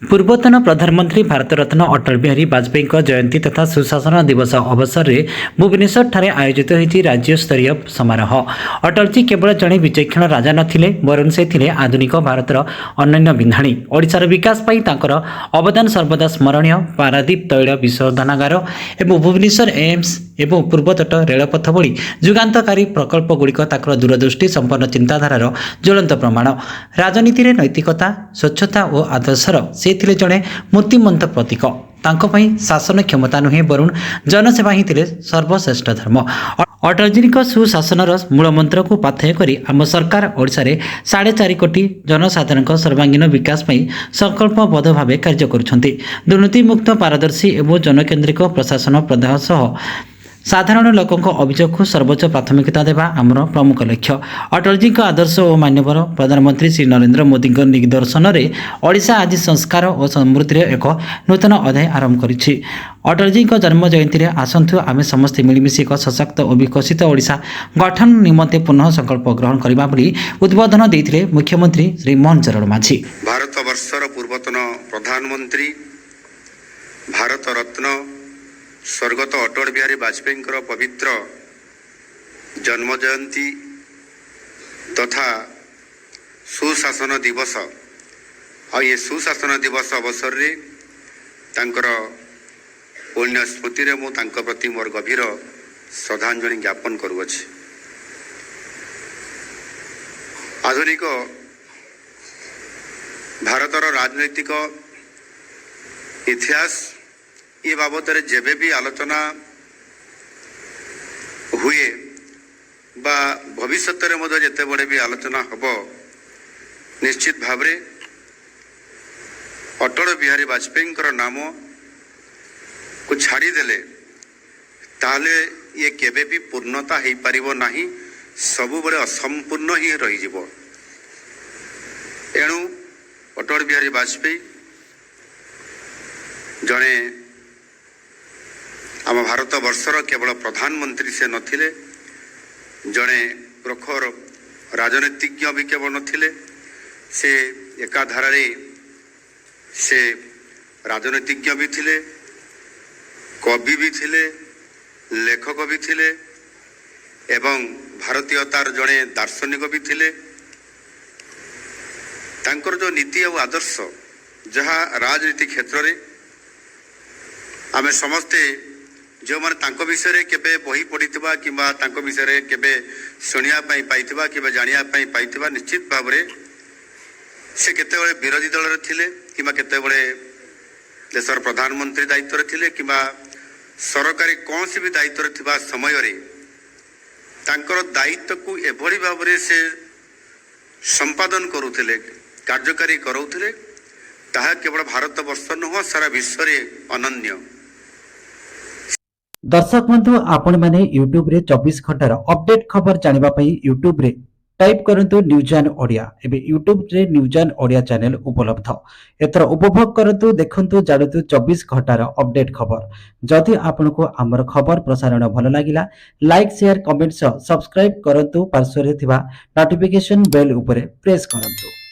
ପୂର୍ବତନ ପ୍ରଧାନମନ୍ତ୍ରୀ ଭାରତରତ୍ନ ଅଟଳ ବିହାରୀ ବାଜପେୟୀଙ୍କ ଜୟନ୍ତୀ ତଥା ସୁଶାସନ ଦିବସ ଅବସରରେ ଭୁବନେଶ୍ୱରଠାରେ ଆୟୋଜିତ ହୋଇଛି ରାଜ୍ୟସ୍ତରୀୟ ସମାରୋହ। ଅଟଳଜୀ କେବଳ ଜଣେ ବିଚକ୍ଷଣ ରାଜା ନଥିଲେ, ବରଂ ସେ ଥିଲେ ଆଧୁନିକ ଭାରତର ଅନନ୍ୟ ବିନ୍ଧାଣୀ। ଓଡ଼ିଶାର ବିକାଶ ପାଇଁ ତାଙ୍କର ଅବଦାନ ସର୍ବଦା ସ୍ମରଣୀୟ। ପାରାଦୀପ ତୈଳ ବିଶୋଧନାଗାର ଏବଂ ଭୁବନେଶ୍ୱର ଏମ୍ସ ଏବଂ ପୂର୍ବତଟ ରେଳପଥ ଭଳି ଯୁଗାନ୍ତକାରୀ ପ୍ରକଳ୍ପଗୁଡ଼ିକ ତାଙ୍କର ଦୂରଦୃଷ୍ଟି ସମ୍ପନ୍ନ ଚିନ୍ତାଧାରାର ଜ୍ୱଳନ୍ତ ପ୍ରମାଣ। ରାଜନୀତିରେ ନୈତିକତା, ସ୍ୱଚ୍ଛତା ଓ ଆଦର୍ଶର ସେ ଥିଲେ ଜଣେ ମୂର୍ତ୍ତିମନ୍ତ ପ୍ରତୀକ। ତାଙ୍କ ପାଇଁ ଶାସନ କ୍ଷମତା ନୁହେଁ, ବରଂ ଜନସେବା ହିଁ ଥିଲେ ସର୍ବଶ୍ରେଷ୍ଠ ଧର୍ମ। ଅଟଳଜୀଙ୍କ ସୁଶାସନର ମୂଳମନ୍ତ୍ରକୁ ପାଥେୟ କରି ଆମ ସରକାର ଓଡ଼ିଶାରେ 4.5 କୋଟି ଜନସାଧାରଣଙ୍କ ସର୍ବାଙ୍ଗୀନ ବିକାଶ ପାଇଁ ସଂକଳ୍ପବଦ୍ଧ ଭାବେ କାର୍ଯ୍ୟ କରୁଛନ୍ତି। ଦୁର୍ନୀତିମୁକ୍ତ, ପାରଦର୍ଶୀ ଏବଂ ଜନକେନ୍ଦ୍ରିକ ପ୍ରଶାସନ ପ୍ରଦାନ ସହ ସାଧାରଣ ଲୋକଙ୍କ ଅଭିଯୋଗକୁ ସର୍ବୋଚ୍ଚ ପ୍ରାଥମିକତା ଦେବା ଆମର ପ୍ରମୁଖ ଲକ୍ଷ୍ୟ। ଅଟଳଜୀଙ୍କ ଆଦର୍ଶ ଓ ମାନ୍ୟବର ପ୍ରଧାନମନ୍ତ୍ରୀ ଶ୍ରୀ ନରେନ୍ଦ୍ର ମୋଦିଙ୍କ ନିଦର୍ଶନରେ ଓଡ଼ିଶା ଆଜି ସଂସ୍କାର ଓ ସମୃଦ୍ଧିର ଏକ ନୂତନ ଅଧ୍ୟାୟ ଆରମ୍ଭ କରିଛି। ଅଟଳଜୀଙ୍କ ଜନ୍ମ ଜୟନ୍ତୀରେ ଆସନ୍ତୁ ଆମେ ସମସ୍ତେ ମିଳିମିଶି ଏକ ସଶକ୍ତ ଓ ବିକଶିତ ଓଡ଼ିଶା ଗଠନ ନିମନ୍ତେ ପୁନଃ ସଂକଳ୍ପ ଗ୍ରହଣ କରିବା ବୋଲି ଉଦ୍ବୋଧନ ଦେଇଥିଲେ ମୁଖ୍ୟମନ୍ତ୍ରୀ ଶ୍ରୀ ମୋହନ ଚରଣ ମାଝୀ। ଭାରତବର୍ଷର ପୂର୍ବତନ ପ୍ରଧାନମନ୍ତ୍ରୀ ଭାରତ ରତ୍ନ ସ୍ୱର୍ଗତ ଅଟଳ ବିହାରୀ ବାଜପେୟୀଙ୍କର ପବିତ୍ର ଜନ୍ମ ଜୟନ୍ତୀ ତଥା ସୁଶାସନ ଦିବସ ଆଉ ଏ ସୁଶାସନ ଦିବସ ଅବସରରେ ତାଙ୍କର ପୁଣ୍ୟ ସ୍ମୃତିରେ ମୁଁ ତାଙ୍କ ପ୍ରତି ମୋର ଗଭୀର ଶ୍ରଦ୍ଧାଞ୍ଜଳି ଜ୍ଞାପନ କରୁଅଛି। ଆଧୁନିକ ଭାରତର ରାଜନୈତିକ ଇତିହାସ ଏ ବାବଦରେ ଯେବେ ବି ଆଲୋଚନା ହୁଏ ବା ଭବିଷ୍ୟତରେ ମଧ୍ୟ ଯେତେବେଳେ ବି ଆଲୋଚନା ହେବ, ନିଶ୍ଚିତ ଭାବରେ ଅଟଳ ବିହାରୀ ବାଜପେୟୀଙ୍କର ନାମକୁ ଛାଡ଼ିଦେଲେ ତାହେଲେ ଇଏ କେବେ ବି ପୂର୍ଣ୍ଣତା ହେଇପାରିବ ନାହିଁ, ସବୁବେଳେ ଅସମ୍ପୂର୍ଣ୍ଣ ହିଁ ରହିଯିବ। ଏଣୁ ଅଟଳ ବିହାରୀ ବାଜପେୟୀ ଜଣେ ଆମ ଭାରତବର୍ଷର କେବଳ ପ୍ରଧାନମନ୍ତ୍ରୀ ସେ ନଥିଲେ, ଜଣେ ପ୍ରଖର ରାଜନୀତିଜ୍ଞ ବି କେବଳ ନଥିଲେ, ସେ ଏକାଧାରାରେ ସେ ରାଜନୀତିଜ୍ଞ ବି ଥିଲେ, କବି ବି ଥିଲେ, ଲେଖକ ବି ଥିଲେ ଏବଂ ଭାରତୀୟତାର ଜଣେ ଦାର୍ଶନିକ ବି ଥିଲେ। ତାଙ୍କର ଯେଉଁ ନୀତି ଆଉ ଆଦର୍ଶ ଯାହା ରାଜନୀତି କ୍ଷେତ୍ରରେ ଆମେ ସମସ୍ତେ ଯେଉଁମାନେ ତାଙ୍କ ବିଷୟରେ କେବେ ବହି ପଢ଼ିଥିବା କିମ୍ବା ତାଙ୍କ ବିଷୟରେ କେବେ ଶୁଣିବା ପାଇଁ ପାଇଥିବା କିମ୍ବା ଜାଣିବା ପାଇଁ ପାଇଥିବା, ନିଶ୍ଚିତ ଭାବରେ ସେ କେତେବେଳେ ବିରୋଧୀ ଦଳରେ ଥିଲେ କିମ୍ବା କେତେବେଳେ ଦେଶର ପ୍ରଧାନମନ୍ତ୍ରୀ ଦାୟିତ୍ୱରେ ଥିଲେ କିମ୍ବା ସରକାରୀ କୌଣସି ବି ଦାୟିତ୍ୱରେ ଥିବା ସମୟରେ ତାଙ୍କର ଦାୟିତ୍ୱକୁ ଏଭଳି ଭାବରେ ସେ ସମ୍ପାଦନ କରୁଥିଲେ, କାର୍ଯ୍ୟକାରୀ କରାଉଥିଲେ, ତାହା କେବଳ ଭାରତବର୍ଷ ନୁହଁ ସାରା ବିଶ୍ୱରେ ଅନନ୍ୟ। दर्शक बंधु आपण मैंने यूट्यूब रे 24 घंटार अपडेट खबर जानिबा पई यूट्यूब रे टाइप करंतु न्यूज एंड ओडिया। एबे यूट्यूब रे न्यूज एंड ओडिया चैनल उपलब्ध। एतर उपभोग करंतु, देखंतु, जानतु 24 घंटार अपडेट खबर। जदि आपनको हमर खबर प्रसारण भल लागिला लाइक शेयर कमेंट सब्सक्राइब करंतु, पार्श्व रे थिबा नोटिफिकेशन बेल उपरे प्रेस करंतु।